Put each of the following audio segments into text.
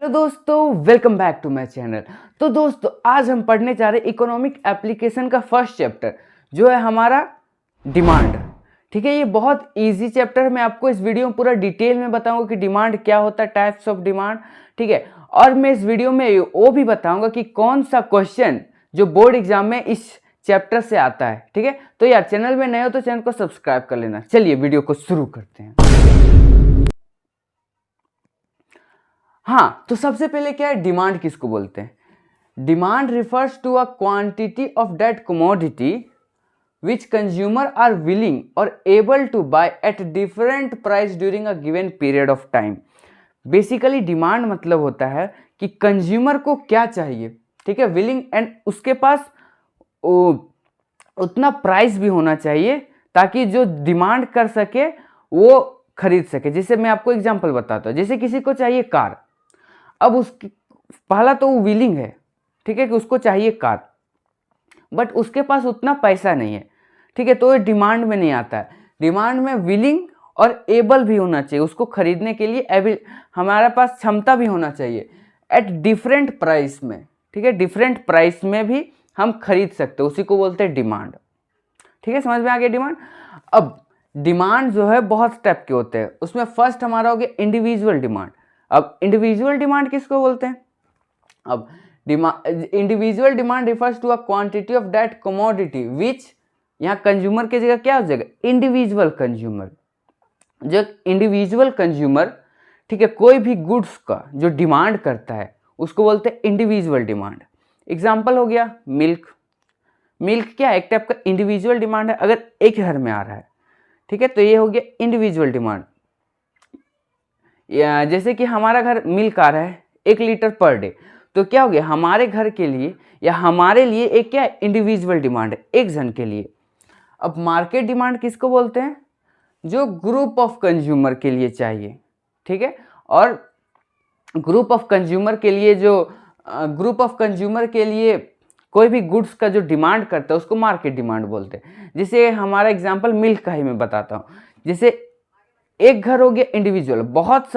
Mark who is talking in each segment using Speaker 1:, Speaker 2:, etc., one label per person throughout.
Speaker 1: Hello दोस्तों, welcome back to my channel. तो दोस्तों, आज हम पढ़ने जा रहे हैं इकोनॉमिक एप्लीकेशन का फर्स्ट चैप्टर जो है हमारा डिमांड। ठीक है, ये बहुत इजी चैप्टर है। मैं आपको इस वीडियो में पूरा डिटेल में बताऊंगा कि डिमांड क्या होता है, टाइप्स ऑफ डिमांड। ठीक है, और मैं इस वीडियो में वो भी बताऊंगा कि कौन सा क्वेश्चन जो बोर्ड एग्जाम में इस चैप्टर से आता है। ठीक है, तो यार चैनल में नए हो तो चैनल को सब्सक्राइब कर लेना। चलिए वीडियो को शुरू करते हैं। हाँ, तो सबसे पहले क्या है, डिमांड किसको बोलते हैं? Demand refers to a quantity of that commodity which consumer are willing और able to buy at different price during a given period of time. Basically demand मतलब होता है कि कंज्यूमर को क्या चाहिए, ठीक है, विलिंग, एंड उसके पास उतना प्राइस भी होना चाहिए ताकि जो डिमांड कर सके वो खरीद सके। जैसे मैं आपको एग्जांपल बताता हूँ, जैसे किसी को चाहिए कार। अब उसकी पहला तो वो विलिंग है, ठीक है, कि उसको चाहिए कार, बट उसके पास उतना पैसा नहीं है। ठीक है, तो ये डिमांड में नहीं आता है। डिमांड में विलिंग और एबल भी होना चाहिए, उसको खरीदने के लिए एबल, हमारे पास क्षमता भी होना चाहिए एट डिफरेंट प्राइस में। ठीक है, डिफरेंट प्राइस में भी हम खरीद सकते हैं, उसी को बोलते हैं डिमांड। ठीक है, समझ में आ गया डिमांड। अब डिमांड जो है बहुत टाइप के होते हैं, उसमें फर्स्ट हमारा हो गया इंडिविजुअल डिमांड। अब इंडिविजुअल डिमांड किसको बोलते हैं? अब individual demand refers to a quantity of that commodity which, यहाँ कंज्यूमर की जगह क्या हो जाएगा, इंडिविजुअल कंज्यूमर। जो इंडिविजुअल कंज्यूमर, ठीक है, कोई भी गुड्स का जो डिमांड करता है उसको बोलते हैं इंडिविजुअल डिमांड। एग्जाम्पल हो गया मिल्क। मिल्क क्या है, एक टाइप का इंडिविजुअल डिमांड है, अगर एक घर में आ रहा है। ठीक है, तो ये हो गया इंडिविजुअल डिमांड। जैसे कि हमारा घर मिल्क आ रहा है 1 लीटर पर डे, तो क्या हो गया, हमारे घर के लिए या हमारे लिए एक क्या है, इंडिविजुअल डिमांड है, एक जन के लिए। अब मार्केट डिमांड किसको बोलते हैं? जो ग्रुप ऑफ कंज्यूमर के लिए चाहिए। ठीक है, और ग्रुप ऑफ कंज्यूमर के लिए जो ग्रुप ऑफ कंज्यूमर के लिए कोई भी गुड्स का जो डिमांड करता है उसको मार्केट डिमांड बोलते हैं। जैसे हमारा एग्जांपल मिल्क का ही मैं बताता हूँ। जैसे एक घर हो गया इंडिविजुअल, बहुत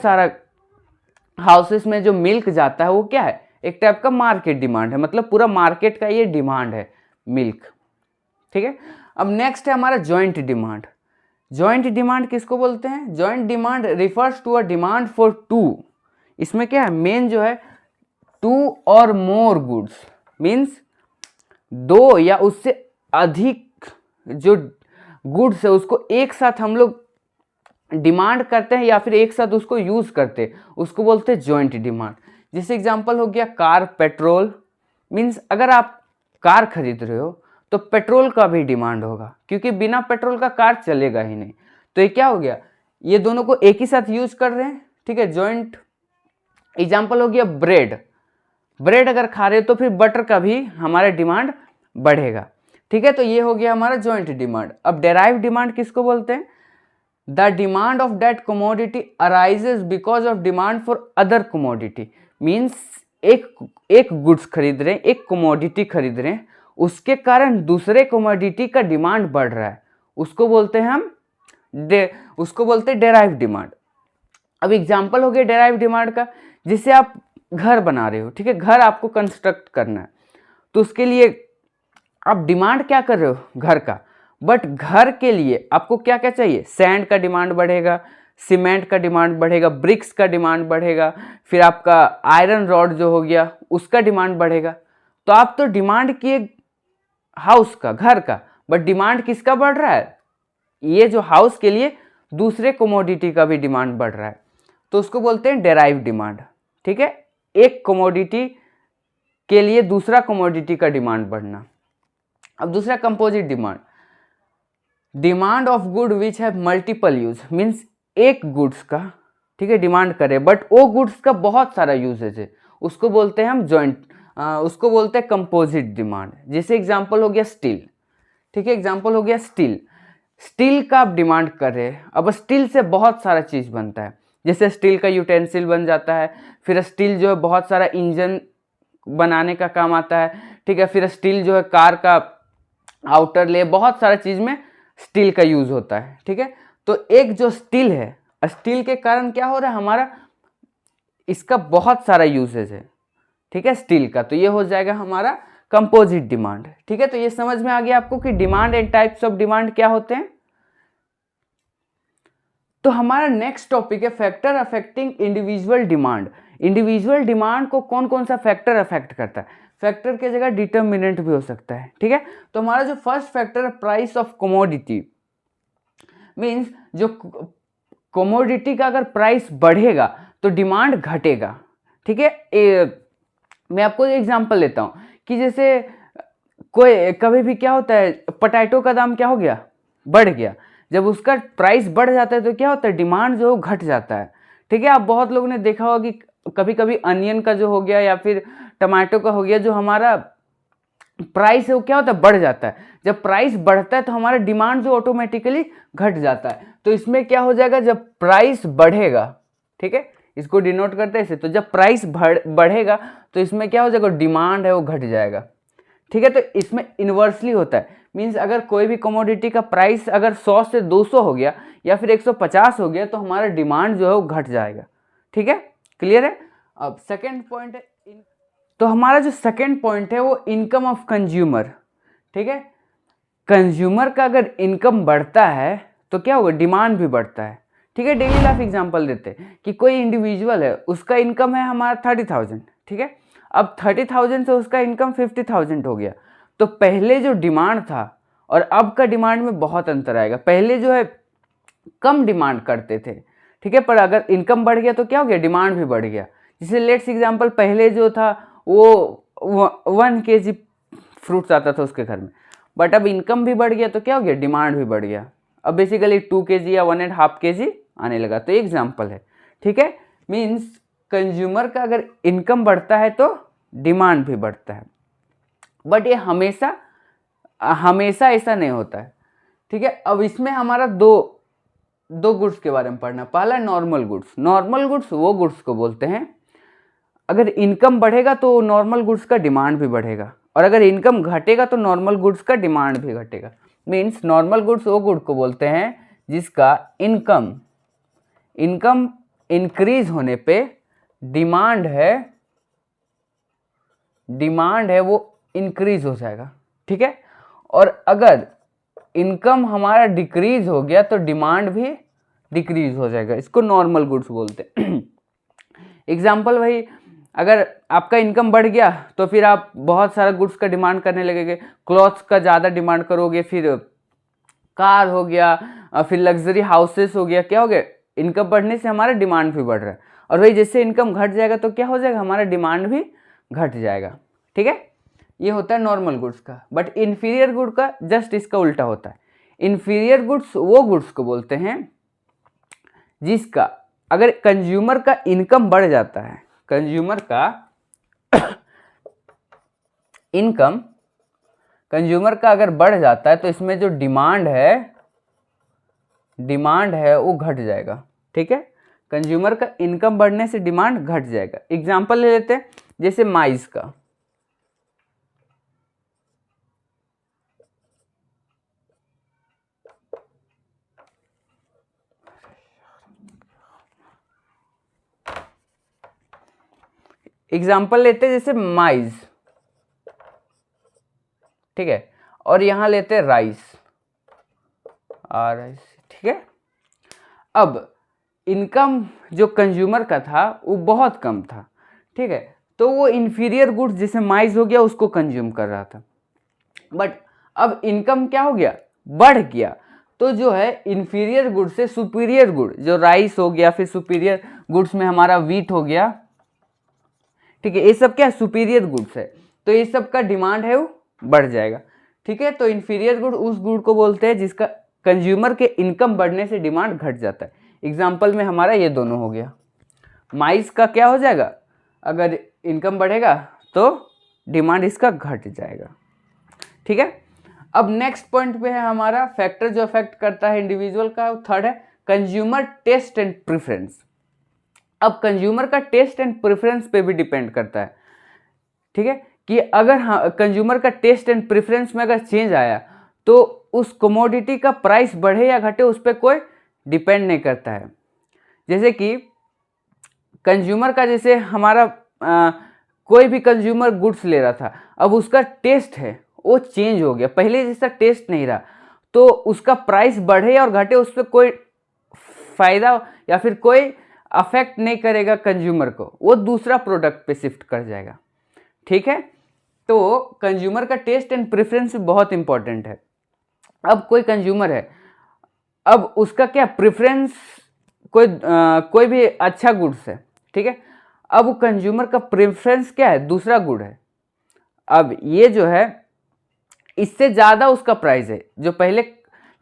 Speaker 1: सारा हाउसेस में जो मिल्क जाता है वो क्या है, एक टाइप का मार्केट डिमांड है, मतलब पूरा मार्केट का ये डिमांड है मिल्क। ठीक है, अब नेक्स्ट है हमारा जॉइंट डिमांड। जॉइंट डिमांड किसको बोलते हैं? Joint demand refers to a demand for two. इसमें क्या है, मेन जो है टू और मोर गुड्स, मीन्स दो या उससे अधिक जो गुड्स है उसको एक साथ हम लोग डिमांड करते हैं या फिर एक साथ उसको यूज करते हैं, उसको बोलते हैं जॉइंट डिमांड। जैसे एग्जांपल हो गया कार पेट्रोल, मीन्स अगर आप कार खरीद रहे हो तो पेट्रोल का भी डिमांड होगा, क्योंकि बिना पेट्रोल का कार चलेगा ही नहीं। तो ये क्या हो गया, ये दोनों को एक ही साथ यूज कर रहे हैं। ठीक है, जॉइंट। एग्जाम्पल हो गया ब्रेड। ब्रेड अगर खा रहे हो तो फिर बटर का भी हमारा डिमांड बढ़ेगा। ठीक है, तो ये हो गया हमारा जॉइंट डिमांड। अब डेराइव डिमांड किसको बोलते हैं? The demand of that commodity arises because of demand for other commodity. Means एक गुड्स खरीद रहे हैं, एक कमोडिटी खरीद रहे हैं, उसके कारण दूसरे कमोडिटी का डिमांड बढ़ रहा है, उसको बोलते हैं हम उसको बोलते हैं डेराइव डिमांड। अब एग्जांपल हो गया डेराइव डिमांड का, जिससे आप घर बना रहे हो। ठीक है, घर आपको कंस्ट्रक्ट करना है, तो उसके लिए आप डिमांड क्या कर रहे हो, घर का, बट घर के लिए आपको क्या क्या चाहिए, सैंड का डिमांड बढ़ेगा, सीमेंट का डिमांड बढ़ेगा, ब्रिक्स का डिमांड बढ़ेगा, फिर आपका आयरन रॉड जो हो गया उसका डिमांड बढ़ेगा। तो आप तो डिमांड किए हाउस का, घर का, बट डिमांड किसका बढ़ रहा है, ये जो हाउस के लिए दूसरे कमोडिटी का भी डिमांड बढ़ रहा है, तो उसको बोलते हैं डेराइव डिमांड। ठीक है, एक कमोडिटी के लिए दूसरा कमोडिटी का डिमांड बढ़ना। अब दूसरा composite demand, demand of good which have multiple use, means एक गुड्स का, ठीक है, डिमांड करे बट वो गुड्स का बहुत सारा यूजेज है, उसको बोलते हैं हम जॉइंट, उसको बोलते हैं कंपोजिट डिमांड। जैसे एग्जांपल हो गया स्टील। ठीक है, एग्जांपल हो गया स्टील। स्टील का आप डिमांड कर रहे हैं, अब स्टील से बहुत सारा चीज बनता है, जैसे स्टील का यूटेंसिल बन जाता है, फिर स्टील जो है बहुत सारा इंजन बनाने का काम आता है। ठीक है, फिर स्टील जो है कार का आउटर ले, बहुत सारा चीज में स्टील का यूज होता है। ठीक है, तो एक जो स्टील है, स्टील के कारण क्या हो रहा है, हमारा इसका बहुत सारा यूसेज है, ठीक है, स्टील का। तो ये हो जाएगा हमारा कंपोजिट डिमांड, ठीक है। तो ये समझ में आ गया आपको कि demand and types of demand क्या होते हैं। तो हमारा नेक्स्ट टॉपिक है factor affecting individual demand. Individual demand को कौन कौन सा फैक्टर अफेक्ट करता है। फैक्टर की जगह डिटर्मिनेंट भी हो सकता है, ठीक है। तो हमारा जो फर्स्ट फैक्टर है प्राइस ऑफ कमोडिटी, मीन्स जो कमोडिटी का अगर प्राइस बढ़ेगा तो डिमांड घटेगा, ठीक है। मैं आपको एग्जांपल देता हूँ कि जैसे कोई कभी भी क्या होता है, पोटैटो का दाम क्या हो गया, बढ़ गया। जब उसका प्राइस बढ़ जाता है तो क्या होता है, डिमांड जो घट जाता है, ठीक है। आप बहुत लोगों ने देखा होगा कि कभी कभी अनियन का जो हो गया या फिर टमाटो का हो गया, जो हमारा प्राइस है वो क्या होता है, बढ़ जाता है। जब प्राइस बढ़ता है तो हमारा डिमांड जो ऑटोमेटिकली घट जाता है। तो इसमें क्या हो जाएगा, जब प्राइस बढ़ेगा, ठीक है, इसको डिनोट करते हैं इसे। तो जब प्राइस बढ़ेगा तो इसमें क्या हो जाएगा, डिमांड है वो घट जाएगा, ठीक है। तो इसमें इन्वर्सली होता है, मीन्स अगर कोई भी कमोडिटी का प्राइस अगर 100 से 200 हो गया या फिर 150 हो गया तो हमारा डिमांड जो है वो घट जाएगा, ठीक है। क्लियर है। अब सेकेंड पॉइंट है, तो हमारा जो सेकेंड पॉइंट है वो इनकम ऑफ कंज्यूमर, ठीक है। कंज्यूमर का अगर इनकम बढ़ता है तो क्या होगा, डिमांड भी बढ़ता है, ठीक है। डेली लाइफ एग्जांपल देते हैं कि कोई इंडिविजुअल है, उसका इनकम है हमारा 30,000, ठीक है। अब 30,000 से उसका इनकम 50,000 हो गया। तो पहले जो डिमांड था और अब का डिमांड में बहुत अंतर आएगा। पहले जो है कम डिमांड करते थे, ठीक है, पर अगर इनकम बढ़ गया तो क्या हो गया, डिमांड भी बढ़ गया। जैसे लेट्स एग्जांपल, पहले जो था वो 1 kg फ्रूट्स आता था उसके घर में, बट अब इनकम भी बढ़ गया तो क्या हो गया, डिमांड भी बढ़ गया। अब बेसिकली 2 kg या 1.5 kg आने लगा। तो एग्जाम्पल है, ठीक है। मीन्स कंज्यूमर का अगर इनकम बढ़ता है तो डिमांड भी बढ़ता है, बट ये हमेशा ऐसा नहीं होता है, ठीक है। अब इसमें हमारा दो गुड्स के बारे में पढ़ना। पहला नॉर्मल गुड्स। नॉर्मल गुड्स वो गुड्स को बोलते हैं, अगर इनकम बढ़ेगा तो नॉर्मल गुड्स का डिमांड भी बढ़ेगा, और अगर इनकम घटेगा तो नॉर्मल गुड्स का डिमांड भी घटेगा। मीन्स नॉर्मल गुड्स वो गुड को बोलते हैं जिसका इनकम इंक्रीज होने पे डिमांड है वो इंक्रीज हो जाएगा, ठीक है। और अगर इनकम हमारा डिक्रीज हो गया तो डिमांड भी डिक्रीज हो जाएगा। इसको नॉर्मल गुड्स बोलते हैं। एग्जाम्पल भाई, अगर आपका इनकम बढ़ गया तो फिर आप बहुत सारा गुड्स का डिमांड करने लगेंगे, क्लॉथ्स का ज़्यादा डिमांड करोगे, फिर कार हो गया, फिर लग्जरी हाउसेस हो गया। क्या हो गया, इनकम बढ़ने से हमारा डिमांड भी बढ़ रहा है। और भाई जैसे इनकम घट जाएगा तो क्या हो जाएगा, हमारा डिमांड भी घट जाएगा, ठीक है। ये होता है नॉर्मल गुड्स का। बट इन्फीरियर गुड का जस्ट इसका उल्टा होता है। इन्फीरियर गुड्स वो गुड्स को बोलते हैं जिसका अगर कंज्यूमर का इनकम बढ़ जाता है, कंज्यूमर का इनकम कंज्यूमर का अगर बढ़ जाता है तो इसमें जो डिमांड है वो घट जाएगा, ठीक है। कंज्यूमर का इनकम बढ़ने से डिमांड घट जाएगा। एग्जांपल ले लेते हैं, जैसे माइस का। एग्जाम्पल लेते हैं जैसे माइज, ठीक है, और यहां लेते हैं राइस, ठीक है। अब इनकम जो कंज्यूमर का था वो बहुत कम था, ठीक है, तो वो इन्फीरियर गुड्स जैसे माइज हो गया उसको कंज्यूम कर रहा था। बट अब इनकम क्या हो गया, बढ़ गया, तो जो है इन्फीरियर गुड से सुपीरियर गुड, जो राइस हो गया, फिर सुपीरियर गुड्स में हमारा वीट हो गया, ठीक है, ये सब क्या सुपीरियर गुड्स है, तो ये सब का डिमांड है वो बढ़ जाएगा, ठीक है। तो इन्फीरियर गुड उस गुड को बोलते हैं जिसका कंज्यूमर के इनकम बढ़ने से डिमांड घट जाता है। एग्जाम्पल में हमारा ये दोनों हो गया। माइस का क्या हो जाएगा, अगर इनकम बढ़ेगा तो डिमांड इसका घट जाएगा, ठीक है। अब नेक्स्ट पॉइंट पे है हमारा फैक्टर जो अफेक्ट करता है इंडिविजुअल का, थर्ड है कंज्यूमर टेस्ट एंड प्रेफरेंस। अब कंज्यूमर का टेस्ट एंड प्रेफरेंस पे भी डिपेंड करता है, ठीक है, कि अगर कंज्यूमर का टेस्ट एंड प्रेफरेंस में अगर चेंज आया तो उस कमोडिटी का प्राइस बढ़े या घटे उस पर कोई डिपेंड नहीं करता है। जैसे कि कंज्यूमर का, जैसे हमारा कोई भी कंज्यूमर गुड्स ले रहा था, अब उसका टेस्ट है वो चेंज हो गया, पहले जैसा टेस्ट नहीं रहा, तो उसका प्राइस बढ़े और घटे उस पर कोई फायदा या फिर कोई अफेक्ट नहीं करेगा कंज्यूमर को, वो दूसरा प्रोडक्ट पे शिफ्ट कर जाएगा। ठीक है, तो कंज्यूमर का टेस्ट एंड प्रेफरेंस बहुत इंपॉर्टेंट है। अब कोई कंज्यूमर है, अब उसका क्या प्रेफरेंस, कोई भी अच्छा गुड्स है, ठीक है, अब वो कंज्यूमर का प्रेफरेंस क्या है, दूसरा गुड है। अब ये जो है इससे ज़्यादा उसका प्राइस है, जो पहले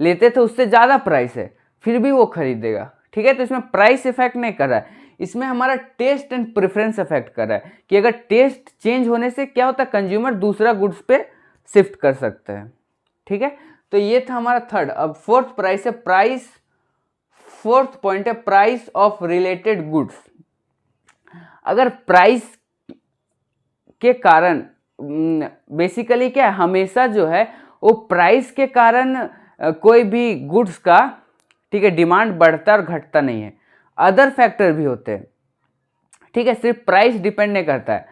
Speaker 1: लेते थे उससे ज़्यादा प्राइस है, फिर भी वो खरीदेगा। ठीक है, तो इसमें प्राइस इफेक्ट नहीं कर रहा है, इसमें हमारा टेस्ट एंड प्रेफरेंस इफेक्ट कर रहा है कि अगर टेस्ट चेंज होने से क्या होता है, कंज्यूमर दूसरा गुड्स पे शिफ्ट कर सकते हैं। ठीक है, तो ये था हमारा थर्ड। अब फोर्थ पॉइंट है प्राइस ऑफ रिलेटेड गुड्स। अगर प्राइस के कारण बेसिकली क्या है, हमेशा जो है वो प्राइस के कारण कोई भी गुड्स का, ठीक है, डिमांड बढ़ता और घटता नहीं है, अदर फैक्टर भी होते हैं। ठीक है, सिर्फ प्राइस डिपेंड नहीं करता है।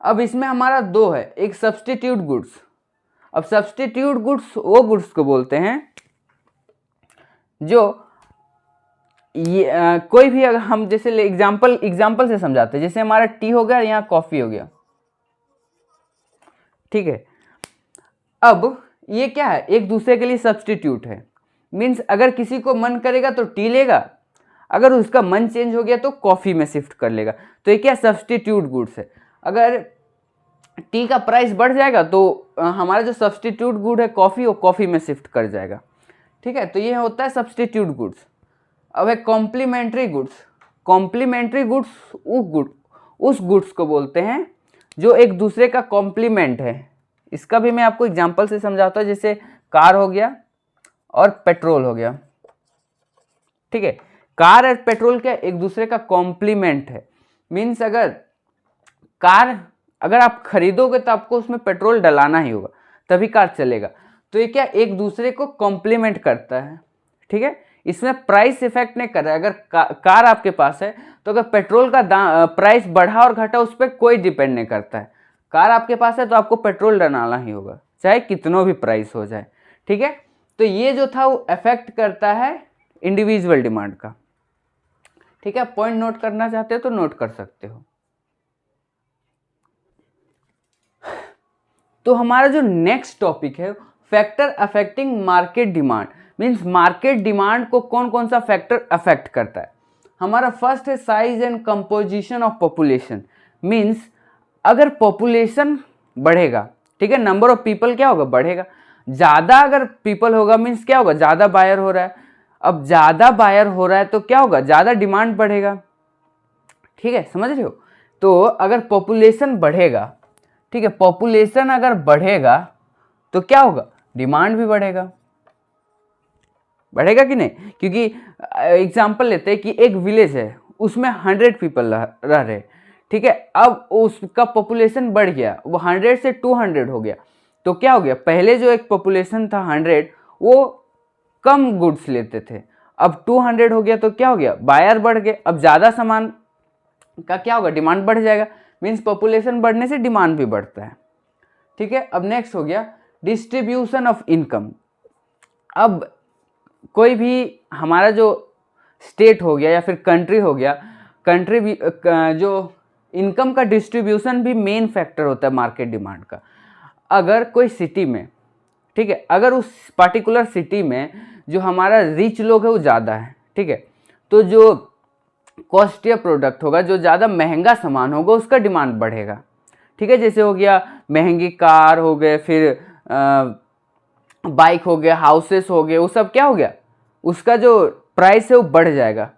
Speaker 1: अब इसमें हमारा दो है, एक सब्स्टिट्यूट गुड्स। अब सब्स्टिट्यूट गुड्स वो गुड्स को बोलते हैं जो ये कोई भी, अगर हम जैसे एग्जाम्पल से समझाते हैं, जैसे हमारा टी हो गया, यहाँ कॉफ़ी हो गया। ठीक है, अब ये क्या है, एक दूसरे के लिए सब्स्टिट्यूट है। मीन्स अगर किसी को मन करेगा तो टी लेगा, अगर उसका मन चेंज हो गया तो कॉफ़ी में शिफ्ट कर लेगा। तो ये क्या सब्स्टिट्यूट गुड्स है। अगर टी का प्राइस बढ़ जाएगा तो हमारा जो सब्स्टिट्यूट गुड है कॉफ़ी, वो कॉफ़ी में शिफ्ट कर जाएगा। ठीक है, तो ये होता है सब्स्टिट्यूट गुड्स। अब है कॉम्प्लीमेंट्री गुड्स। कॉम्प्लीमेंट्री गुड्स उस गुड्स को बोलते हैं जो एक दूसरे का कॉम्प्लीमेंट है। इसका भी मैं आपको एग्जांपल से समझाता हूँ, जैसे कार हो गया और पेट्रोल हो गया। ठीक है, कार और पेट्रोल क्या एक दूसरे का कॉम्प्लीमेंट है। मीन्स अगर आप खरीदोगे तो आपको उसमें पेट्रोल डलाना ही होगा, तभी कार चलेगा। तो ये क्या एक दूसरे को कॉम्प्लीमेंट करता है। ठीक है, इसमें प्राइस इफेक्ट नहीं कर रहा है। अगर कार आपके पास है तो अगर पेट्रोल का प्राइस बढ़ा और घटा उस पर कोई डिपेंड नहीं करता है। कार आपके पास है तो आपको पेट्रोल डलाना ही होगा, चाहे कितनों भी प्राइस हो जाए। ठीक है, तो ये जो था वो इफेक्ट करता है इंडिविजुअल डिमांड का। ठीक है, पॉइंट नोट करना चाहते हो तो नोट कर सकते हो। तो हमारा जो नेक्स्ट टॉपिक है, factor affecting market demand. Means market demand को कौन कौन सा फैक्टर अफेक्ट करता है। हमारा फर्स्ट है size and composition of population. Means अगर पॉपुलेशन बढ़ेगा, ठीक है, नंबर ऑफ पीपल क्या होगा, बढ़ेगा। ज़्यादा अगर पीपल होगा मीन्स क्या होगा, ज़्यादा बायर हो रहा है। अब ज़्यादा बायर हो रहा है तो क्या होगा, ज़्यादा डिमांड बढ़ेगा। ठीक है, समझ रहे हो। तो अगर पॉपुलेशन बढ़ेगा, ठीक है, पॉपुलेशन अगर बढ़ेगा तो क्या होगा, डिमांड भी बढ़ेगा। बढ़ेगा कि नहीं, क्योंकि एग्जांपल लेते हैं कि एक विलेज है, उसमें 100 पीपल रह रहे। ठीक है, अब उसका पॉपुलेशन बढ़ गया, वो 100 से 200 हो गया। तो क्या हो गया, पहले जो एक पॉपुलेशन था 100, वो कम गुड्स लेते थे, अब 200 हो गया। तो क्या हो गया, बायर बढ़ गए। अब ज़्यादा सामान का क्या होगा, डिमांड बढ़ जाएगा। मीन्स पॉपुलेशन बढ़ने से डिमांड भी बढ़ता है। ठीक है, अब नेक्स्ट हो गया डिस्ट्रीब्यूशन ऑफ इनकम। अब कोई भी हमारा जो स्टेट हो गया या फिर कंट्री हो गया, कंट्री भी जो इनकम का डिस्ट्रीब्यूशन भी मेन फैक्टर होता है मार्केट डिमांड का। अगर कोई सिटी में, ठीक है, अगर उस पार्टिकुलर सिटी में जो हमारा रिच लोग है वो ज़्यादा है, ठीक है, तो जो कॉस्टियर प्रोडक्ट होगा, जो ज़्यादा महंगा सामान होगा, उसका डिमांड बढ़ेगा। ठीक है, जैसे हो गया महंगी कार हो गए, फिर बाइक हो गया, हाउसेस हो गए, वो सब क्या हो गया, उसका जो प्राइस है वो बढ़ जाएगा।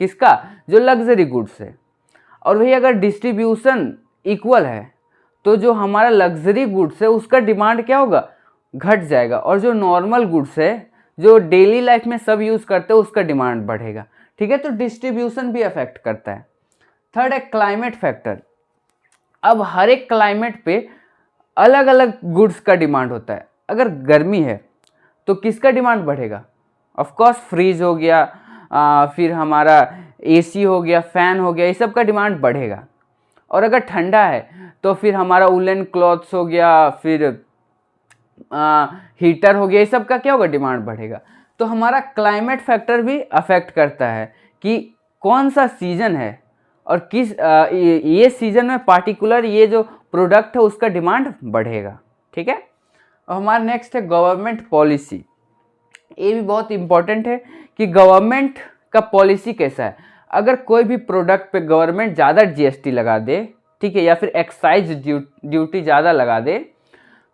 Speaker 1: किसका, जो लग्जरी गुड्स है। और वही अगर डिस्ट्रीब्यूशन इक्वल है तो जो हमारा लग्जरी गुड्स है उसका डिमांड क्या होगा, घट जाएगा। और जो नॉर्मल गुड्स है, जो डेली लाइफ में सब यूज़ करते हैं, उसका डिमांड बढ़ेगा। ठीक है, तो डिस्ट्रीब्यूशन भी अफेक्ट करता है। थर्ड है क्लाइमेट फैक्टर। अब हर एक क्लाइमेट पे अलग अलग गुड्स का डिमांड होता है। अगर गर्मी है तो किसका डिमांड बढ़ेगा, ऑफ कोर्स फ्रीज हो गया, फिर हमारा एसी हो गया, फैन हो गया, ये सब का डिमांड बढ़ेगा। और अगर ठंडा है तो फिर हमारा वुलन क्लॉथ्स हो गया, फिर हीटर हो गया, ये सब का क्या होगा, डिमांड बढ़ेगा। तो हमारा क्लाइमेट फैक्टर भी अफेक्ट करता है कि कौन सा सीजन है और किस ये सीजन में पार्टिकुलर ये जो प्रोडक्ट है उसका डिमांड बढ़ेगा। ठीक है। और हमारा नेक्स्ट है गवर्नमेंट पॉलिसी। ये भी बहुत इंपॉर्टेंट है कि गवर्नमेंट का पॉलिसी कैसा है। अगर कोई भी प्रोडक्ट पे गवर्नमेंट ज़्यादा जीएसटी लगा दे, ठीक है, या फिर एक्साइज ड्यूटी ज़्यादा लगा दे,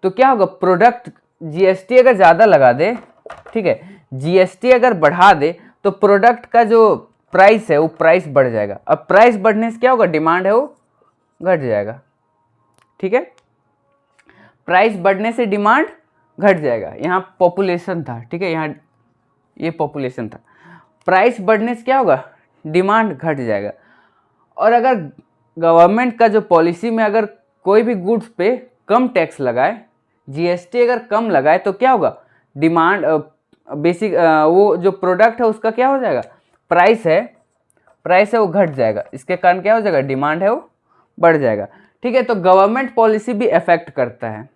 Speaker 1: तो क्या होगा, प्रोडक्ट जीएसटी अगर ज़्यादा लगा दे, ठीक है, जीएसटी अगर बढ़ा दे तो प्रोडक्ट का जो प्राइस है वो प्राइस बढ़ जाएगा। अब प्राइस बढ़ने से क्या होगा, डिमांड है वो घट जाएगा। ठीक है, प्राइस बढ़ने से डिमांड घट जाएगा। यहाँ पॉपुलेशन था, ठीक है, यहाँ ये पॉपुलेशन था, प्राइस बढ़ने से क्या होगा, डिमांड घट जाएगा। और अगर गवर्नमेंट का जो पॉलिसी में अगर कोई भी गुड्स पे कम टैक्स लगाए, जीएसटी अगर कम लगाए, तो क्या होगा, डिमांड बेसिक वो जो प्रोडक्ट है उसका क्या हो जाएगा, प्राइस है वो घट जाएगा। इसके कारण क्या हो जाएगा, डिमांड है वो बढ़ जाएगा। ठीक है, तो गवर्नमेंट पॉलिसी भी अफेक्ट करता है।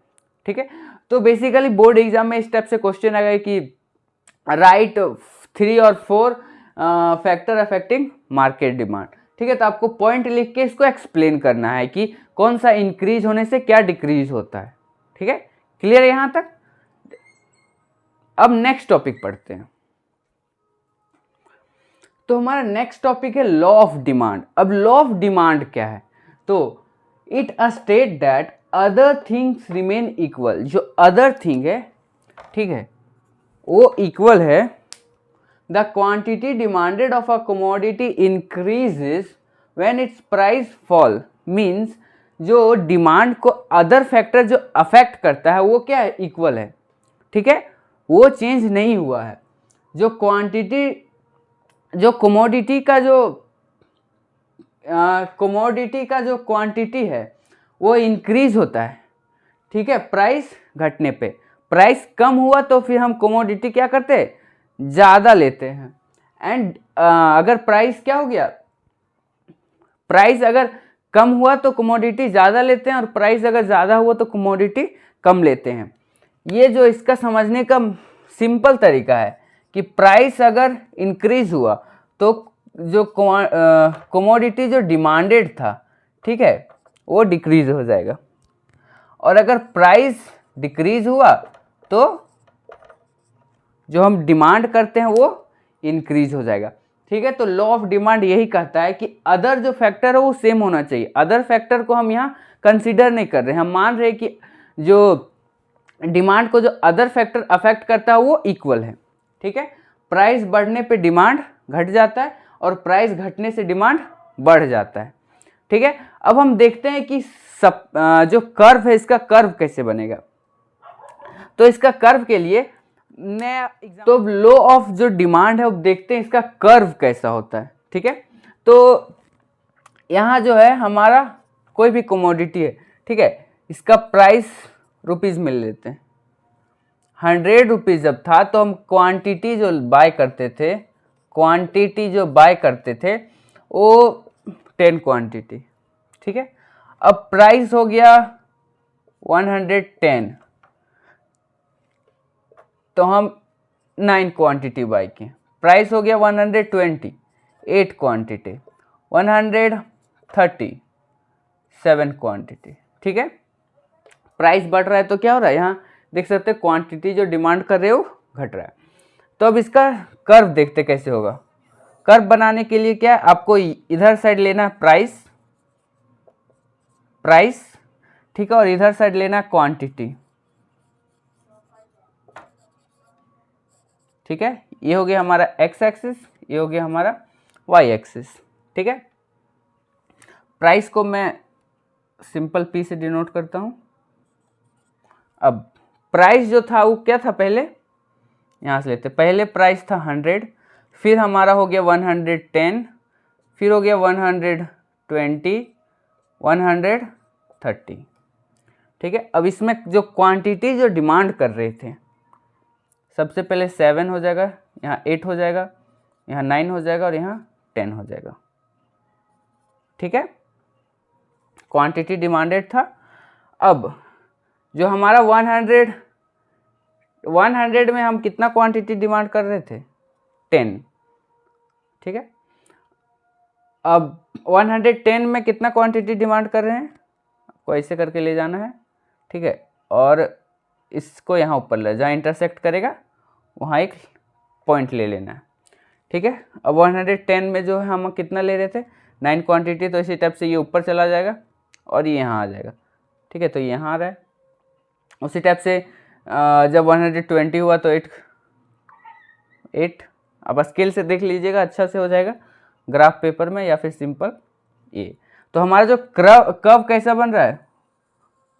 Speaker 1: ठीक है, तो बेसिकली बोर्ड एग्जाम में इस टाइप से क्वेश्चन आ गए कि राइट 3 और 4 फैक्टर अफेक्टिंग मार्केट डिमांड। ठीक है, तो आपको पॉइंट लिख के इसको एक्सप्लेन करना है कि कौन सा इंक्रीज होने से क्या डिक्रीज होता है। ठीक है, क्लियर है यहाँ तक। अब नेक्स्ट टॉपिक पढ़ते हैं। तो हमारा नेक्स्ट टॉपिक है लॉ ऑफ डिमांड। अब लॉ ऑफ डिमांड क्या है, तो it state that other things remain equal. जो अदर थिंग है, ठीक है, वो इक्वल है। The quantity demanded of a commodity increases when it's price fall. Means जो डिमांड को अदर फैक्टर जो अफेक्ट करता है वो क्या है, इक्वल है। ठीक है, वो चेंज नहीं हुआ है। जो क्वांटिटी, जो कमोडिटी का जो क्वांटिटी है वो इंक्रीज होता है। ठीक है, प्राइस घटने पे। प्राइस कम हुआ तो फिर हम कमोडिटी क्या करते हैं, ज़्यादा लेते हैं। एंड अगर प्राइस क्या हो गया, प्राइस अगर कम हुआ तो कमोडिटी ज़्यादा लेते हैं, और प्राइस अगर ज़्यादा हुआ तो कमोडिटी कम लेते हैं। ये जो इसका समझने का सिंपल तरीका है कि प्राइस अगर इंक्रीज हुआ तो जो कमोडिटी जो डिमांडेड था, ठीक है, वो डिक्रीज हो जाएगा। और अगर प्राइस डिक्रीज हुआ तो जो हम डिमांड करते हैं वो इंक्रीज हो जाएगा। ठीक है, तो लॉ ऑफ डिमांड यही कहता है कि अदर जो फैक्टर है वो सेम होना चाहिए। अदर फैक्टर को हम यहाँ कंसीडर नहीं कर रहे हैं, हम मान रहे हैं कि जो डिमांड को जो अदर फैक्टर अफेक्ट करता है वो इक्वल है। ठीक है, प्राइस बढ़ने पे डिमांड घट जाता है और प्राइस घटने से डिमांड बढ़ जाता है। ठीक है, अब हम देखते हैं कि जो कर्व है इसका कर्व कैसे बनेगा। तो इसका कर्व के लिए नया तो लॉ ऑफ जो डिमांड है अब देखते हैं इसका कर्व कैसा होता है। ठीक है, तो यहाँ जो है हमारा कोई भी कमोडिटी है, ठीक है, इसका प्राइस रुपीज़ में लेते हैं। 100 रुपीज़ जब था तो हम क्वांटिटी जो बाय करते थे, वो 10 क्वांटिटी। ठीक है, अब प्राइस हो गया 110, तो हम 9 क्वांटिटी बाय किए। प्राइस हो गया 120, 8 क्वांटिटी, 130, 7 क्वांटिटी। ठीक है, प्राइस बढ़ रहा है तो क्या हो रहा है, यहाँ देख सकते हैं क्वांटिटी जो डिमांड कर रहे हो घट रहा है। तो अब इसका कर्व देखते कैसे होगा। कर्व बनाने के लिए क्या है, आपको इधर साइड लेना प्राइस, ठीक है, और इधर साइड लेना क्वांटिटी। ठीक है, ये हो गया हमारा एक्स एक्सिस, ये हो गया हमारा वाई एक्सिस। ठीक है, प्राइस को मैं सिंपल पी से डिनोट करता हूँ। अब प्राइस जो था वो क्या था, पहले यहाँ से लेते, पहले प्राइस था 100, फिर हमारा हो गया 110, फिर हो गया 120, 130। ठीक है, अब इसमें जो क्वांटिटी जो डिमांड कर रहे थे, सबसे पहले 7 हो जाएगा, यहाँ 8 हो जाएगा, यहाँ 9 हो जाएगा और यहाँ 10 हो जाएगा। ठीक है, क्वांटिटी डिमांडेड था। अब जो हमारा 100 में हम कितना क्वांटिटी डिमांड कर रहे थे? 10। ठीक है, अब 110 में कितना क्वांटिटी डिमांड कर रहे हैं? आपको ऐसे करके ले जाना है। ठीक है, और इसको यहाँ ऊपर ले, जहाँ इंटरसेक्ट करेगा वहाँ एक पॉइंट ले लेना है। ठीक है, अब 110 में जो है हम कितना ले रहे थे? 9 क्वांटिटी, तो इसी टाइप से ये ऊपर चला जाएगा और ये यहाँ आ जाएगा। ठीक है, तो ये यहाँ आ रहा है। उसी टाइप से जब 120 हुआ तो 8। अब स्केल से देख लीजिएगा, अच्छा से हो जाएगा ग्राफ पेपर में या फिर सिंपल ये। तो हमारा जो कर्व कैसा बन रहा है?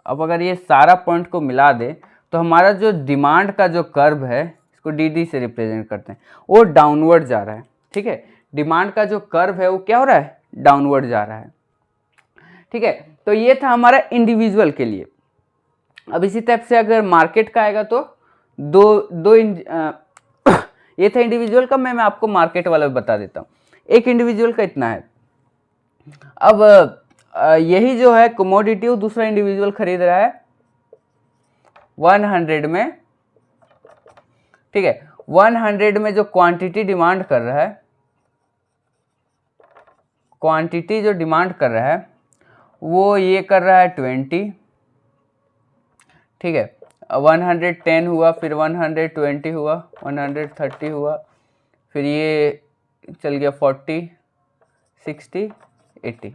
Speaker 1: अब अगर ये सारा पॉइंट को मिला दे तो हमारा जो डिमांड का जो कर्व है, इसको डी से रिप्रेजेंट करते हैं, वो डाउनवर्ड जा रहा है। ठीक है, डिमांड का जो कर्व है वो क्या हो रहा है? डाउनवर्ड जा रहा है। ठीक है, तो ये था हमारा इंडिविजुअल के लिए। अब इसी टाइप से अगर मार्केट का आएगा तो ये था इंडिविजुअल का, मैं आपको मार्केट वाला बता देता हूँ। एक इंडिविजुअल का इतना है। अब यही जो है कमोडिटी, वो दूसरा इंडिविजुअल खरीद रहा है 100 में। ठीक है, 100 में जो क्वांटिटी डिमांड कर रहा है, क्वांटिटी जो डिमांड कर रहा है वो ये कर रहा है 20। ठीक है, 110 हुआ, फिर 120 हुआ, 130 हुआ, फिर ये चल गया 40, 60, 80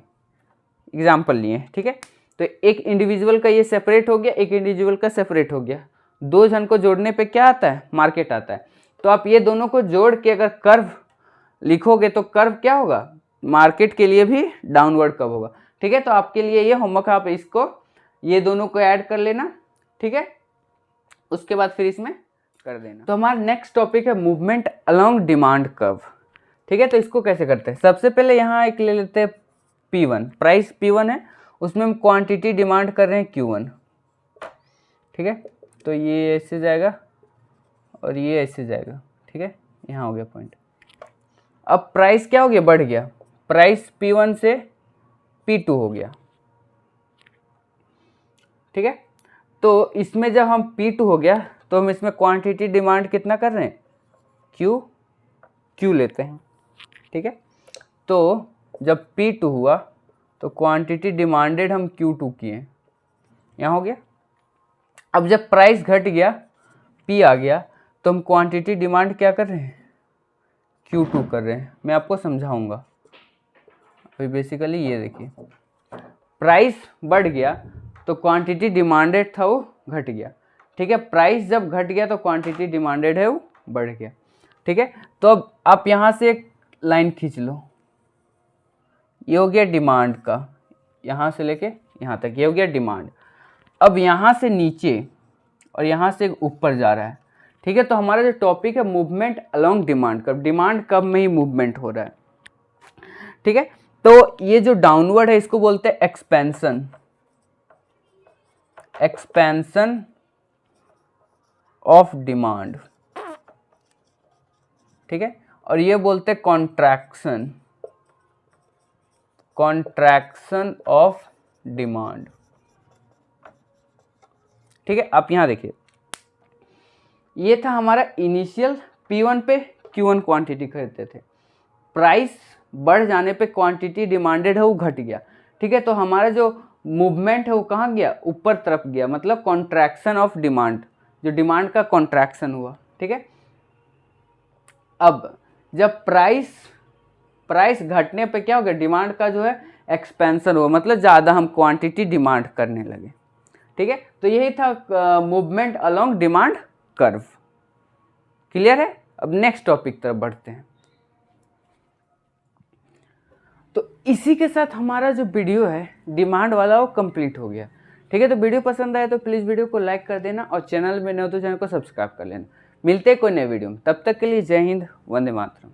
Speaker 1: एग्जाम्पल लिए। ठीक है, तो एक इंडिविजुअल का ये सेपरेट हो गया, एक इंडिविजुअल का सेपरेट हो गया। दो जन को जोड़ने पे क्या आता है? मार्केट आता है। तो आप ये दोनों को जोड़ के अगर कर्व लिखोगे तो कर्व क्या होगा? मार्केट के लिए भी डाउनवर्ड कर्व होगा। ठीक है, तो आपके लिए ये होमवर्क, आप इसको ये दोनों को ऐड कर लेना। ठीक है, उसके बाद फिर इसमें कर देना। तो हमारा नेक्स्ट टॉपिक है मूवमेंट अलोंग डिमांड कर्व। ठीक है, तो इसको कैसे करते हैं? सबसे पहले यहाँ एक ले लेते हैं P1, प्राइस P1 है, उसमें हम क्वांटिटी डिमांड कर रहे हैं Q1। ठीक है, तो ये ऐसे जाएगा और ये ऐसे जाएगा। ठीक है, यहाँ हो गया पॉइंट। अब प्राइस क्या हो गया? बढ़ गया। प्राइस P1 से P2 हो गया। ठीक है, तो इसमें जब हम P2 हो गया तो हम इसमें क्वांटिटी डिमांड कितना कर रहे हैं? Q लेते हैं। ठीक है, तो जब P2 हुआ तो क्वांटिटी डिमांडेड हम Q2 किए, यहाँ हो गया। अब जब प्राइस घट गया, P आ गया, तो हम क्वांटिटी डिमांड क्या कर रहे हैं? Q2 कर रहे हैं। मैं आपको समझाऊंगा। अभी बेसिकली ये देखिए, प्राइस बढ़ गया तो क्वांटिटी डिमांडेड था वो घट गया। ठीक है, प्राइस जब घट गया तो क्वांटिटी डिमांडेड है वो बढ़ गया। ठीक है, तो अब आप यहाँ से एक लाइन खींच लो, ये हो गया डिमांड का, यहाँ से लेके यहाँ तक ये हो गया डिमांड। अब यहाँ से नीचे और यहाँ से ऊपर जा रहा है। ठीक है, तो हमारा जो टॉपिक है movement along demand curve, demand curve में ही मूवमेंट हो रहा है। ठीक है, तो ये जो डाउनवर्ड है इसको बोलते हैं एक्सपेंशन, एक्सपेंशन ऑफ डिमांड। ठीक है, और ये बोलते हैं कॉन्ट्रैक्शन, कॉन्ट्रैक्शन ऑफ डिमांड। ठीक है, आप यहां देखिए, ये था हमारा इनिशियल P1 पे Q1 क्वांटिटी खरीदते थे, प्राइस बढ़ जाने पे क्वांटिटी डिमांडेड है वो घट गया। ठीक है, तो हमारा जो मूवमेंट है वो कहाँ गया? ऊपर तरफ गया, मतलब कॉन्ट्रैक्शन ऑफ डिमांड, जो डिमांड का कॉन्ट्रैक्शन हुआ। ठीक है, अब जब प्राइस घटने पे क्या हो गया? डिमांड का जो है एक्सपेंशन हुआ, मतलब ज़्यादा हम क्वांटिटी डिमांड करने लगे। ठीक है, तो यही था movement along demand curve. Clear है? अब नेक्स्ट टॉपिक तरफ बढ़ते हैं। तो इसी के साथ हमारा जो वीडियो है डिमांड वाला वो कंप्लीट हो गया। ठीक है, तो वीडियो पसंद आए तो प्लीज़ वीडियो को लाइक कर देना और चैनल में नए हो तो चैनल को सब्सक्राइब कर लेना। मिलते हैं कोई नए वीडियो में, तब तक के लिए जय हिंद, वंदे मातरम।